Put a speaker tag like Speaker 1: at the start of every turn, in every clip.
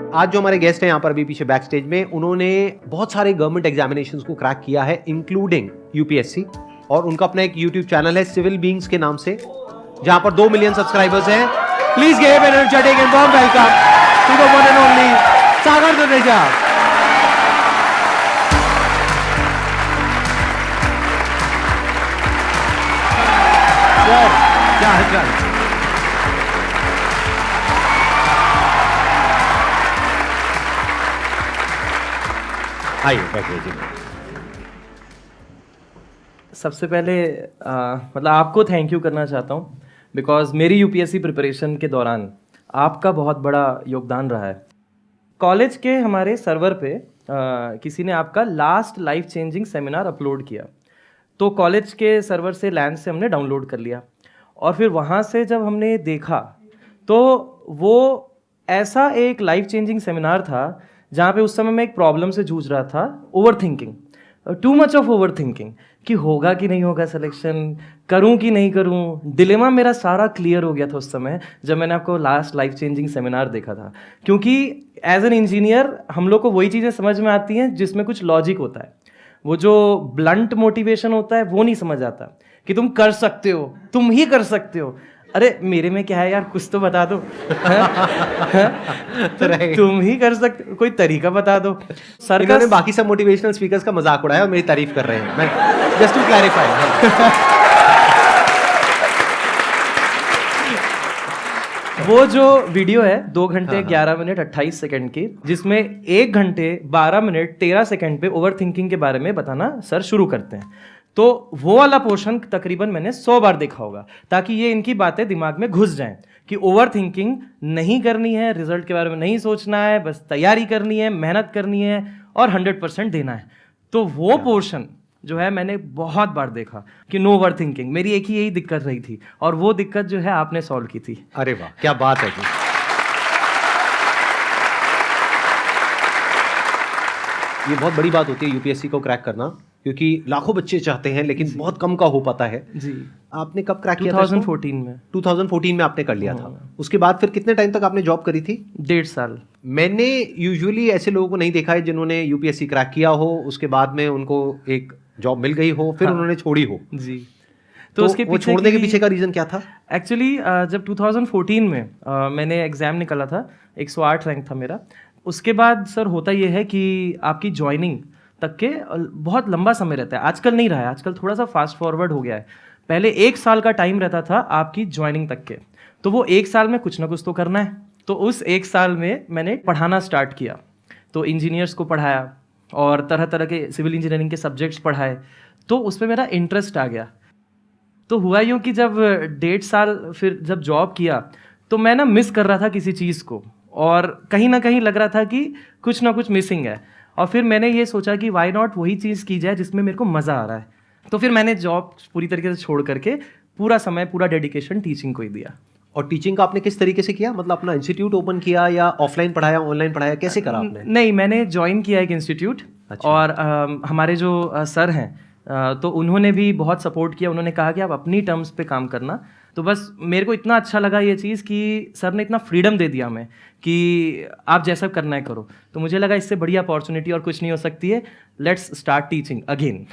Speaker 1: आज जो हमारे गेस्ट हैं यहाँ पर अभी पीछे बैक स्टेज में, उन्होंने बहुत सारे गवर्नमेंट एग्जामिनेशंस को क्रैक किया है, इंक्लूडिंग यूपीएससी, और उनका अपना एक यूट्यूब चैनल है सिविल बीइंग्स के नाम से, जहां पर 2 मिलियन सब्सक्राइबर्स हैं। Please give an energetic and warm welcome to the one and only Sagar Duneja. Sir, क्या हालचाल? आइए बैठिए।
Speaker 2: सबसे पहले मतलब आपको थैंक यू करना चाहता हूँ, बिकॉज मेरी यूपीएससी प्रिपरेशन के दौरान आपका बहुत बड़ा योगदान रहा है। कॉलेज के हमारे सर्वर पे किसी ने आपका last life changing seminar upload किया, तो कॉलेज के सर्वर से लैंड से हमने डाउनलोड कर लिया, और फिर वहाँ से जब हमने देखा तो वो ऐसा एक लाइफ चेंजिंग सेमिनार था जहाँ पे उस समय मैं एक प्रॉब्लम से जूझ रहा था, over thinking, too much of over thinking, कि होगा कि नहीं होगा सिलेक्शन, करूं कि नहीं करूं। डिलेमा मेरा सारा क्लियर हो गया था उस समय जब मैंने आपको लास्ट लाइफ चेंजिंग सेमिनार देखा था, क्योंकि एज एन इंजीनियर हम लोग को वही चीज़ें समझ में आती हैं जिसमें कुछ लॉजिक होता है। वो जो ब्लंट मोटिवेशन होता है वो नहीं समझ आता कि तुम कर सकते हो, तुम ही कर सकते हो। अरे मेरे में क्या है यार, कुछ तो बता दो। तुम ही कर सकते, कोई तरीका बता दो। सर
Speaker 1: इन्होंने बाकी सब मोटिवेशनल स्पीकर्स का मजाक उड़ाया और मेरी तारीफ कर रहे हैं। मैं जस्ट टू क्लैरिफाई।
Speaker 2: वो जो वीडियो है 2 घंटे 11 मिनट 28 सेकंड की, जिसमें 1 घंटे 12 मिनट 13 सेकंड पे ओवर थिंकिंग के बारे में बताना सर शुरू करते हैं, तो वो वाला पोर्शन तकरीबन मैंने 100 बार देखा होगा, ताकि ये इनकी बातें दिमाग में घुस जाएं कि ओवर थिंकिंग नहीं करनी है, रिजल्ट के बारे में नहीं सोचना है, बस तैयारी करनी है, मेहनत करनी है और 100% देना है। तो वो पोर्शन जो है मैंने बहुत बार देखा कि नो ओवर थिंकिंग। मेरी एक ही यही दिक्कत रही थी, और वो दिक्कत जो है आपने सॉल्व की थी।
Speaker 1: अरे वाह, क्या बात है जी। ये बहुत बड़ी बात होती है यूपीएससी को क्रैक करना, क्योंकि लाखों बच्चे चाहते हैं लेकिन बहुत कम का हो पाता है।
Speaker 2: जी।
Speaker 1: आपने कब क्रैक किया था?
Speaker 2: 2014 में।
Speaker 1: 2014 में आपने कर लिया था। उसके बाद फिर कितने टाइम तक आपने जॉब करी थी?
Speaker 2: 1.5 साल।
Speaker 1: मैंने यूजुअली ऐसे लोगों को नहीं देखा है जिन्होंने यूपीएससी क्रैक किया हो, उसके बाद में उनको एक जॉब मिल गई हो, फिर उन्होंने छोड़ी हो।
Speaker 2: जी।
Speaker 1: तो उसके वो छोड़ने के पीछे का रीजन क्या था?
Speaker 2: एक्चुअली जब 2014 में मैंने एग्जाम निकाला था, 108 रैंक था मेरा। उसके बाद सर होता ये है कि आपकी ज्वाइनिंग तक के बहुत लंबा समय रहता है। आजकल नहीं रहा है, आजकल थोड़ा सा फास्ट फॉरवर्ड हो गया है। पहले 1 साल का टाइम रहता था आपकी ज्वाइनिंग तक के, तो वो 1 साल में कुछ ना कुछ तो करना है। तो उस 1 साल में मैंने पढ़ाना स्टार्ट किया, तो इंजीनियर्स को पढ़ाया और तरह तरह के सिविल इंजीनियरिंग के सब्जेक्ट्स पढ़ाए, तो उसमें मेरा इंटरेस्ट आ गया। तो हुआ यूँ कि जब 1.5 साल फिर जब जॉब किया, तो मैं ना मिस कर रहा था किसी चीज़ को, और कहीं ना कहीं लग रहा था कि कुछ ना कुछ मिसिंग है। और फिर मैंने ये सोचा कि वाई नॉट वही चीज़ की जाए जिसमें मेरे को मज़ा आ रहा है। तो फिर मैंने जॉब पूरी तरीके से छोड़ करके पूरा समय, पूरा डेडिकेशन टीचिंग को ही दिया।
Speaker 1: और टीचिंग का आपने किस तरीके से किया? मतलब अपना इंस्टीट्यूट ओपन किया या ऑफलाइन पढ़ाया, ऑनलाइन पढ़ाया, कैसे करा आपने?
Speaker 2: नहीं, मैंने ज्वाइन किया एक इंस्टीट्यूट।
Speaker 1: अच्छा।
Speaker 2: और हमारे जो सर हैं तो उन्होंने भी बहुत सपोर्ट किया। उन्होंने कहा कि आप अपनी टर्म्स पे काम करना। तो बस मेरे को इतना अच्छा लगा ये चीज़ कि सर ने इतना फ्रीडम दे दिया हमें कि आप जैसा करना है करो। तो मुझे लगा इससे बड़ी अपॉर्चुनिटी और कुछ नहीं हो सकती है, लेट्स स्टार्ट टीचिंग अगेन।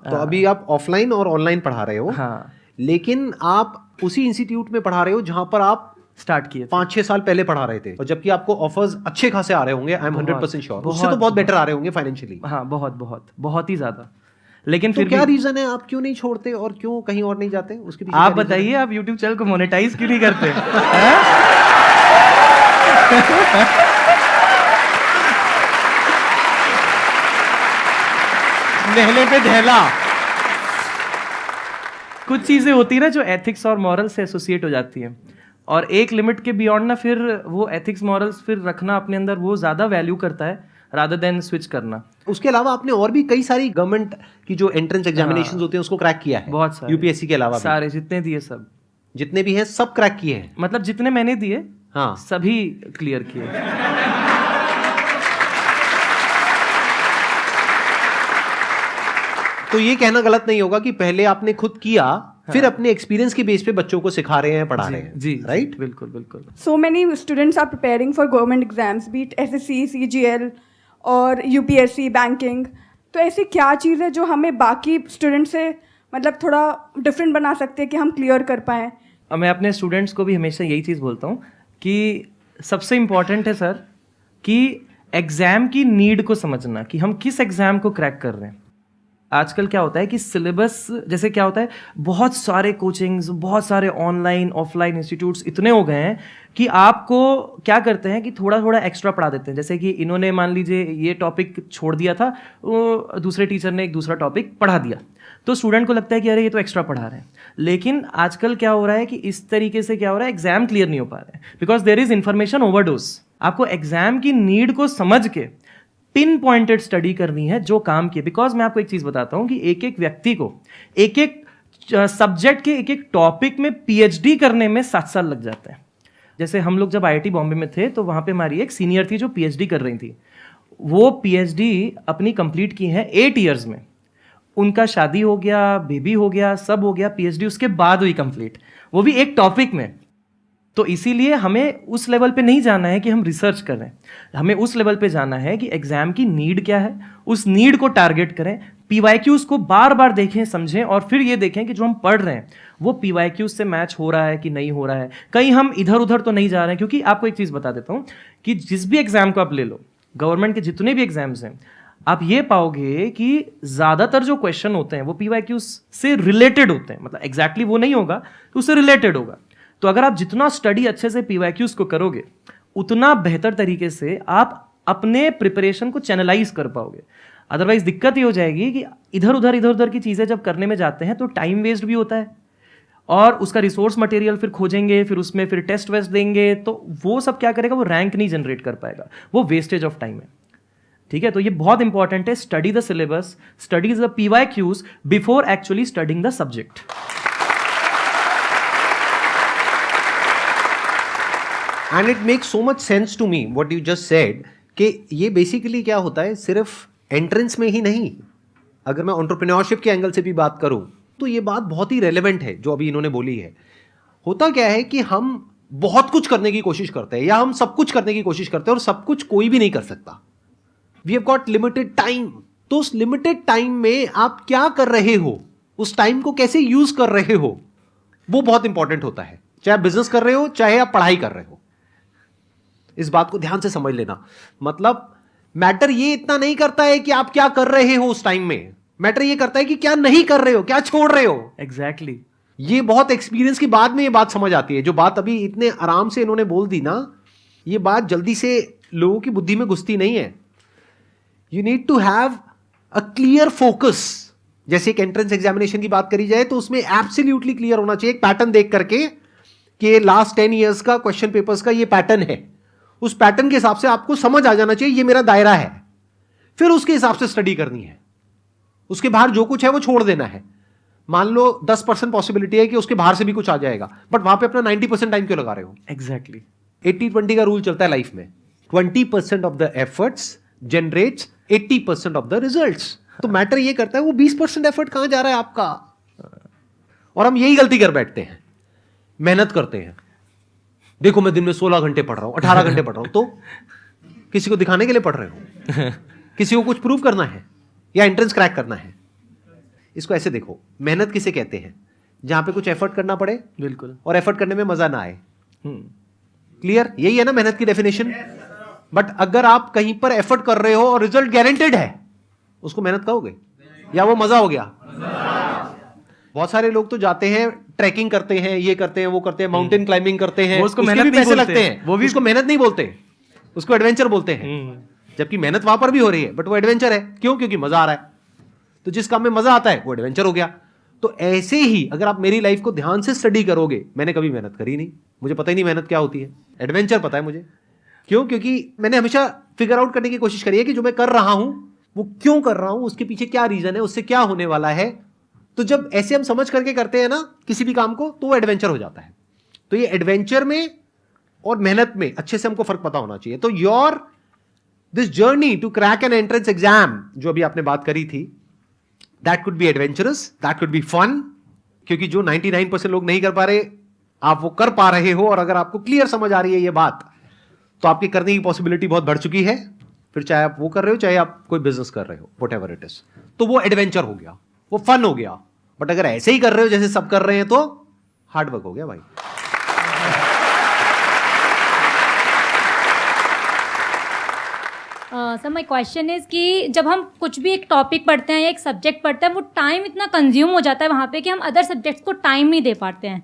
Speaker 1: तो अभी आप ऑफलाइन और ऑनलाइन पढ़ा रहे हो।
Speaker 2: हाँ।
Speaker 1: लेकिन आप उसी इंस्टीट्यूट में पढ़ा रहे हो जहां पर आप
Speaker 2: स्टार्ट किए
Speaker 1: 5-6 साल पहले पढ़ा रहे थे, और जबकि आपको ऑफर्स अच्छे खासे आ रहे होंगे। आई एम 100% श्योर उससे तो बहुत बेटर आ रहे होंगे फाइनेंशियली।
Speaker 2: हाँ, बहुत बहुत बहुत ही ज़्यादा। लेकिन
Speaker 1: तो
Speaker 2: फिर
Speaker 1: क्या रीजन है, आप क्यों नहीं छोड़ते और क्यों कहीं और नहीं जाते? उसके पीछे
Speaker 2: आप बताइए, आप YouTube चैनल को मोनेटाइज क्यों नहीं करते?
Speaker 1: नहले पे धैला।
Speaker 2: कुछ चीजें होती है ना जो एथिक्स और मॉरल से एसोसिएट हो जाती हैं, और एक लिमिट के बियॉन्ड ना फिर वो एथिक्स मॉरल्स फिर रखना अपने अंदर वो ज्यादा वैल्यू करता है रादर देन स्विच करना।
Speaker 1: उसके अलावा आपने और भी कई सारी गवर्नमेंट की जो एंट्रेंस एग्जामिनेशंस होते हैं उसको क्रैक किया है।
Speaker 2: बहुत सारे।
Speaker 1: यूपीएससी के अलावा
Speaker 2: सारे जितने दिए, सब
Speaker 1: जितने भी हैं सब क्रैक किए हैं।
Speaker 2: मतलब जितने मैंने दिए
Speaker 1: हाँ,
Speaker 2: सभी क्लियर किए।
Speaker 1: तो ये कहना गलत नहीं होगा कि पहले आपने खुद किया फिर अपने एक्सपीरियंस के बेस पे बच्चों को सिखा रहे हैं, पढ़ा रहे हैं।
Speaker 2: जी
Speaker 1: राइट,
Speaker 2: बिल्कुल बिल्कुल।
Speaker 3: So many students are preparing for government exams, be it SSC, CGL और UPSC, बैंकिंग। तो ऐसी क्या चीज़ है जो हमें बाकी स्टूडेंट से मतलब थोड़ा डिफरेंट बना सकते हैं कि हम क्लियर कर पाएँ?
Speaker 2: अब मैं अपने स्टूडेंट्स को भी हमेशा यही चीज़ बोलता हूँ कि सबसे इम्पॉर्टेंट है सर कि एग्ज़ाम की नीड को समझना कि हम किस एग्ज़ाम को क्रैक कर रहे हैं। आजकल क्या होता है कि सिलेबस जैसे क्या होता है, बहुत सारे कोचिंग्स, बहुत सारे ऑनलाइन ऑफलाइन इंस्टीट्यूट्स इतने हो गए हैं कि आपको क्या करते हैं कि थोड़ा थोड़ा एक्स्ट्रा पढ़ा देते हैं। जैसे कि इन्होंने मान लीजिए ये टॉपिक छोड़ दिया था, वो दूसरे टीचर ने एक दूसरा टॉपिक पढ़ा दिया, तो स्टूडेंट को लगता है कि अरे ये तो एक्स्ट्रा पढ़ा रहे हैं। लेकिन आजकल क्या हो रहा है कि इस तरीके से क्या हो रहा है, एग्जाम क्लियर नहीं हो पा रहे हैं because there is information overdose. आपको एग्जाम की नीड को समझ के पिन पॉइंटेड स्टडी करनी है जो काम की। बिकॉज मैं आपको एक चीज बताता हूं कि एक एक व्यक्ति को एक एक सब्जेक्ट के एक एक टॉपिक में पीएचडी करने में 7 साल लग जाते हैं। जैसे हम लोग जब आईआईटी बॉम्बे में थे तो वहां पे हमारी एक सीनियर थी जो पीएचडी कर रही थी। वो पीएचडी अपनी कंप्लीट की है 8 ईयर्स में। उनका शादी हो गया, बेबी हो गया, सब हो गया, पीएचडी उसके बाद हुई कंप्लीट, वो भी एक टॉपिक में। तो इसीलिए हमें उस लेवल पे नहीं जाना है कि हम रिसर्च करें, हमें उस लेवल पे जाना है कि एग्जाम की नीड क्या है, उस नीड को टारगेट करें, पीवाईक्यूज को बार बार देखें, समझें और फिर ये देखें कि जो हम पढ़ रहे हैं वो पीवाईक्यूज से मैच हो रहा है कि नहीं हो रहा है, कहीं हम इधर उधर तो नहीं जा रहे हैं। क्योंकि आपको एक चीज़ बता देता हूँ कि जिस भी एग्जाम को आप ले लो, गवर्नमेंट के जितने भी एग्जाम्स हैं, आप ये पाओगे कि ज़्यादातर जो क्वेश्चन होते हैं वो पीवाईक्यूज से रिलेटेड होते हैं। मतलब एग्जैक्टली वो नहीं होगा तो उससे रिलेटेड होगा। तो अगर आप जितना स्टडी अच्छे से पीवाईक्यूज को करोगे उतना बेहतर तरीके से आप अपने प्रिपरेशन को चैनलाइज कर पाओगे। अदरवाइज दिक्कत ये हो जाएगी कि इधर उधर की चीज़ें जब करने में जाते हैं तो टाइम वेस्ट भी होता है और उसका रिसोर्स मटेरियल फिर खोजेंगे, फिर उसमें फिर टेस्ट वेस्ट देंगे, तो वो सब क्या करेगा, वो रैंक नहीं जनरेट कर पाएगा, वो वेस्टेज ऑफ टाइम है। ठीक है, तो ये बहुत इंपॉर्टेंट है, study the syllabus, study the PYQs before actually studying the subject.
Speaker 1: And it makes so much sense to me what you just said कि ये बेसिकली क्या होता है, सिर्फ एंट्रेंस में ही नहीं, अगर मैं एंटरप्रेन्योरशिप के एंगल से भी बात करूं तो ये बात बहुत ही रेलेवेंट है जो अभी इन्होंने बोली है। होता क्या है कि हम बहुत कुछ करने की कोशिश करते हैं या हम सब कुछ करने की कोशिश करते हैं और सब कुछ कोई भी नहीं कर सकता। We have got limited time. तो उस लिमिटेड टाइम में आप क्या कर रहे हो, उस टाइम को कैसे यूज कर रहे हो, वो बहुत इंपॉर्टेंट होता है। चाहे आप बिजनेस कर रहे हो, चाहे आप पढ़ाई कर रहे हो, इस बात को ध्यान से समझ लेना। मतलब मैटर ये इतना नहीं करता है कि आप क्या कर रहे हो उस टाइम में, मैटर ये करता है कि क्या नहीं कर रहे हो, क्या छोड़ रहे हो।
Speaker 2: एग्जैक्टली
Speaker 1: ये बहुत एक्सपीरियंस की बाद में ये बात समझ आती है। जो बात अभी इतने आराम से इन्होंने बोल दी ना, ये बात जल्दी से लोगों की बुद्धि में घुसती नहीं है। You need to have a clear focus. जैसे एक एंट्रेंस एग्जामिनेशन की बात करी जाए तो उसमें एब्सोल्युटली क्लियर होना चाहिए, एक पैटर्न देख करके कि लास्ट 10 ईयर्स का क्वेश्चन पेपर्स का ये पैटर्न है, उस पैटर्न के हिसाब से आपको समझ आ जाना चाहिए ये मेरा दायरा है, फिर उसके हिसाब से स्टडी करनी है। उसके बाहर जो कुछ है वो छोड़ देना है। मान लो 10% पॉसिबिलिटी है कि उसके बाहर से भी कुछ आ जाएगा, बट वहां पे अपना 90% टाइम क्यों लगा रहे हो।
Speaker 2: एग्जैक्टली
Speaker 1: 80-20 का रूल चलता है लाइफ में। 20% of the efforts generates 80% of the results. तो मैटर ये करता है वो 20% एफर्ट कहां जा रहा है आपका। और हम यही गलती कर बैठते हैं, मेहनत करते हैं, देखो मैं दिन में 16 घंटे पढ़ रहा हूं, 18 घंटे पढ़ रहा हूं। तो किसी को दिखाने के लिए पढ़ रहे हो, किसी को कुछ प्रूव करना है या एंट्रेंस क्रैक करना है। इसको ऐसे देखो, मेहनत किसे कहते हैं, जहां पे कुछ एफर्ट करना पड़े,
Speaker 2: बिल्कुल,
Speaker 1: और एफर्ट करने में मजा ना आए। क्लियर, यही है ना मेहनत की डेफिनेशन। बट अगर आप कहीं पर एफर्ट कर रहे हो और रिजल्ट गारंटेड है, उसको मेहनत कहोगे या वो मजा हो गया। बहुत सारे लोग तो जाते हैं, ट्रैकिंग करते हैं, ये करते हैं, वो करते हैं, माउंटेन क्लाइंबिंग करते हैं,
Speaker 2: उसको
Speaker 1: उसके
Speaker 2: मेहनत
Speaker 1: भी
Speaker 2: नहीं
Speaker 1: पैसे
Speaker 2: बोलते,
Speaker 1: लगते हैं, वो भी उसको मेहनत नहीं बोलते, उसको एडवेंचर बोलते हैं। जबकि मेहनत वहां पर भी हो रही है, बट वो एडवेंचर है। क्यों? क्योंकि मजा आ रहा है। तो जिस काम में मजा आता है वो एडवेंचर हो गया। तो ऐसे ही अगर आप मेरी लाइफ को ध्यान से स्टडी करोगे, मैंने कभी मेहनत करी नहीं, मुझे पता ही नहीं मेहनत क्या होती है, एडवेंचर पता है मुझे। क्यों? क्योंकि मैंने हमेशा फिगर आउट करने की कोशिश करी है कि जो मैं कर रहा हूं वो क्यों कर रहा हूं, उसके पीछे क्या रीजन है, उससे क्या होने वाला है। तो जब ऐसे हम समझ करके करते हैं ना किसी भी काम को, तो वो एडवेंचर हो जाता है। तो ये एडवेंचर में और मेहनत में अच्छे से हमको फर्क पता होना चाहिए। तो your this journey to crack an entrance exam, जो अभी आपने बात करी थी, that could be adventurous, that could be fun, क्योंकि जो 99% लोग नहीं कर पा रहे, आप वो कर पा रहे हो, और अगर आपको क्लियर समझ आ रही है ये बात, तो आपकी करने की पॉसिबिलिटी बहुत बढ़ चुकी है। फिर चाहे आप वो कर रहे हो, चाहे आप कोई बिजनेस कर रहे हो, व्हाटएवर इट इज, तो वो एडवेंचर हो गया, वो फन हो गया। बट अगर ऐसे ही कर रहे हो जैसे सब कर रहे हैं, तो हार्डवर्क हो गया भाई।
Speaker 4: सर माय क्वेश्चन इज कि जब हम कुछ भी एक टॉपिक पढ़ते हैं या एक सब्जेक्ट पढ़ते हैं, वो टाइम इतना कंज्यूम हो जाता है वहाँ पे कि हम अदर सब्जेक्ट्स को टाइम नहीं दे पाते हैं।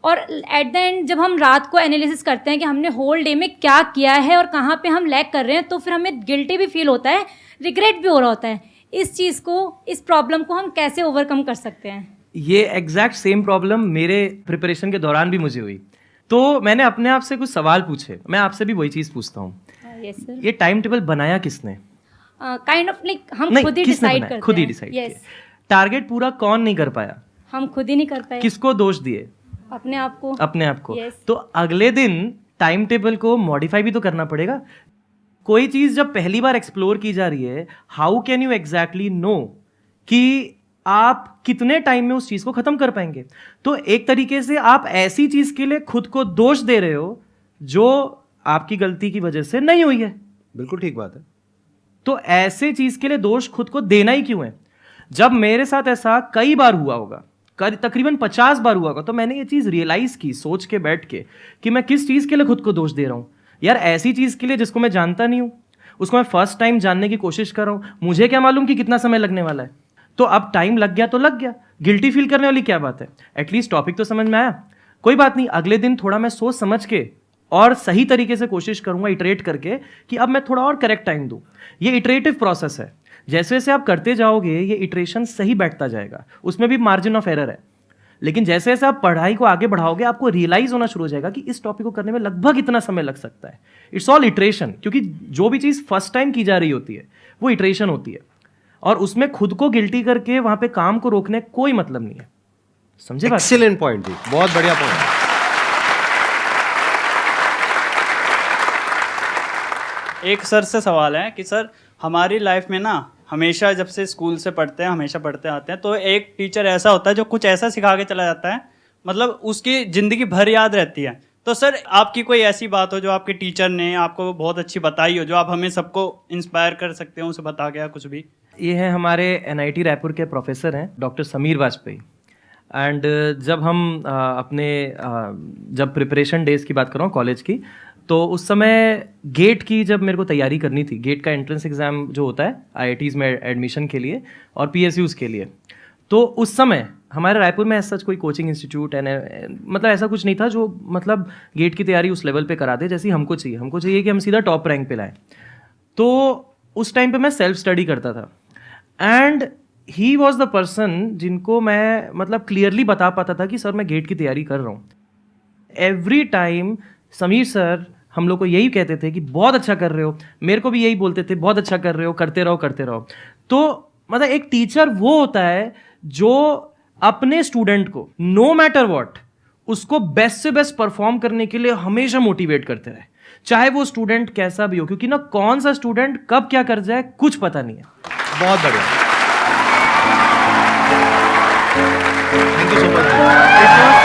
Speaker 4: और एट द एंड जब हम रात को एनालिसिस करते हैं कि हमने होल डे में क्या किया है और कहाँ पे हम लैग कर रहे हैं, तो फिर हमें गिल्टी भी फील होता है, रिग्रेट भी हो रहा होता है। इस चीज़ को, इस प्रॉब्लम को हम कैसे ओवरकम कर सकते हैं?
Speaker 2: ये एग्जैक्ट सेम प्रॉब्लम मेरे प्रिपरेशन के दौरान भी मुझे हुई। तो मैंने अपने आप से कुछ सवाल पूछे। मैं आपसे भी वही चीज़ पूछता हूँ,
Speaker 4: यस सर।
Speaker 2: ये टाइम टेबल बनाया किसने?
Speaker 4: काइंड ऑफ लाइक हम
Speaker 2: नहीं,
Speaker 4: खुद ही
Speaker 2: किसने
Speaker 4: डिसाइड
Speaker 2: बनाया?
Speaker 4: करते
Speaker 2: खुद ही
Speaker 4: हैं।
Speaker 2: डिसाइड
Speaker 4: Yes,
Speaker 2: किया। टारगेट पूरा कौन नहीं कर पाया?
Speaker 4: हम खुद ही नहीं कर पाए।
Speaker 2: किसको दोष दिए?
Speaker 4: अपने आप को।
Speaker 2: अपने आप को।
Speaker 4: Yes.
Speaker 2: तो अगले दिन टाइम टेबल को मॉडिफाई भी तो करना पड़ेगा। कोई चीज जब पहली बार एक्सप्लोर की जा रही है, how can you exactly know कि आप कितने टाइम में उस चीज को खत्म कर पाएंगे? तो एक तरीके से आप ऐसी चीज के लिए खुद को दोष दे रहे हो जो आपकी गलती की वजह से नहीं हुई है।
Speaker 1: बिल्कुल ठीक बात है।
Speaker 2: तो ऐसे चीज के लिए दोष खुद को देना ही क्यों है? जब मेरे साथ ऐसा कई बार हुआ होगा, तकरीबन 50 बार हुआ होगा, तो मैंने ये चीज रियलाइज की सोच के बैठ के कि मैं किस चीज के लिए खुद को दोष दे रहा हूं। यार ऐसी चीज के लिए जिसको मैं जानता नहीं हूं, उसको मैं फर्स्ट टाइम जानने की कोशिश कर रहा हूं, मुझे क्या मालूम कि कितना समय लगने वाला है। तो अब टाइम लग गया तो लग गया, गिल्टी फील करने वाली क्या बात है? एटलीस्ट टॉपिक तो समझ में आया, कोई बात नहीं। अगले दिन थोड़ा मैं सोच समझ के और सही तरीके से कोशिश करूंगा, इटरेट करके, कि अब मैं थोड़ा और करेक्ट टाइम दूं। ये इटरेटिव प्रोसेस है। जैसे जैसे आप करते जाओगे ये इटरेशन सही बैठता जाएगा, उसमें भी मार्जिन ऑफ एरर है। लेकिन जैसे जैसे आप पढ़ाई को आगे बढ़ाओगे, आपको रियलाइज होना शुरू हो जाएगा कि इस टॉपिक को करने में लगभग इतना समय लग सकता है। इट्स ऑल इटरेशन, क्योंकि जो भी चीज़ फर्स्ट टाइम की जा रही होती है वो इटरेशन होती है, और उसमें खुद को गिल्टी करके वहां पे काम को रोकने कोई मतलब नहीं है। समझे बात?
Speaker 1: एक्सीलेंट पॉइंट जी, बहुत बढ़िया पॉइंट।
Speaker 5: एक सर से सवाल है कि सर हमारी लाइफ में ना हमेशा जब से स्कूल से पढ़ते हैं, हमेशा पढ़ते आते हैं, तो एक टीचर ऐसा होता है जो कुछ ऐसा सिखा के चला जाता है, मतलब उसकी ज़िंदगी भर याद रहती है। तो सर आपकी कोई ऐसी बात हो जो आपके टीचर ने आपको बहुत अच्छी बताई हो, जो आप हमें सबको इंस्पायर कर सकते हो, उसे बता गया कुछ भी?
Speaker 2: ये है हमारे NIT रायपुर के प्रोफेसर हैं, डॉक्टर समीर वाजपेयी। एंड जब हम जब प्रिपरेशन डेज की बात कर रहा हूँ कॉलेज की, तो उस समय गेट की जब मेरे को तैयारी करनी थी, गेट का एंट्रेंस एग्ज़ाम जो होता है IITs में एडमिशन के लिए और PSUs के लिए, तो उस समय हमारे रायपुर में ऐसा कोई कोचिंग इंस्टीट्यूट मतलब ऐसा कुछ नहीं था जो मतलब गेट की तैयारी उस लेवल पे करा दे जैसी हमको चाहिए। हमको चाहिए कि हम सीधा टॉप रैंक पे लाएं। तो उस टाइम पे मैं सेल्फ स्टडी करता था, and he was the person जिनको मैं मतलब क्लियरली बता पाता था कि सर मैं गेट की तैयारी कर रहा हूँ। एवरी टाइम समीर सर हम लोग को यही कहते थे कि बहुत अच्छा कर रहे हो, मेरे को भी यही बोलते थे बहुत अच्छा कर रहे हो, करते रहो करते रहो। तो मतलब एक टीचर वो होता है जो अपने स्टूडेंट को नो मैटर व्हाट उसको बेस्ट से बेस्ट परफॉर्म करने के लिए हमेशा मोटिवेट करते रहे, चाहे वो स्टूडेंट कैसा भी हो, क्योंकि ना कौन सा स्टूडेंट कब क्या कर जाए कुछ पता नहीं है।
Speaker 1: बहुत बढ़िया, थैंक यू सो मच।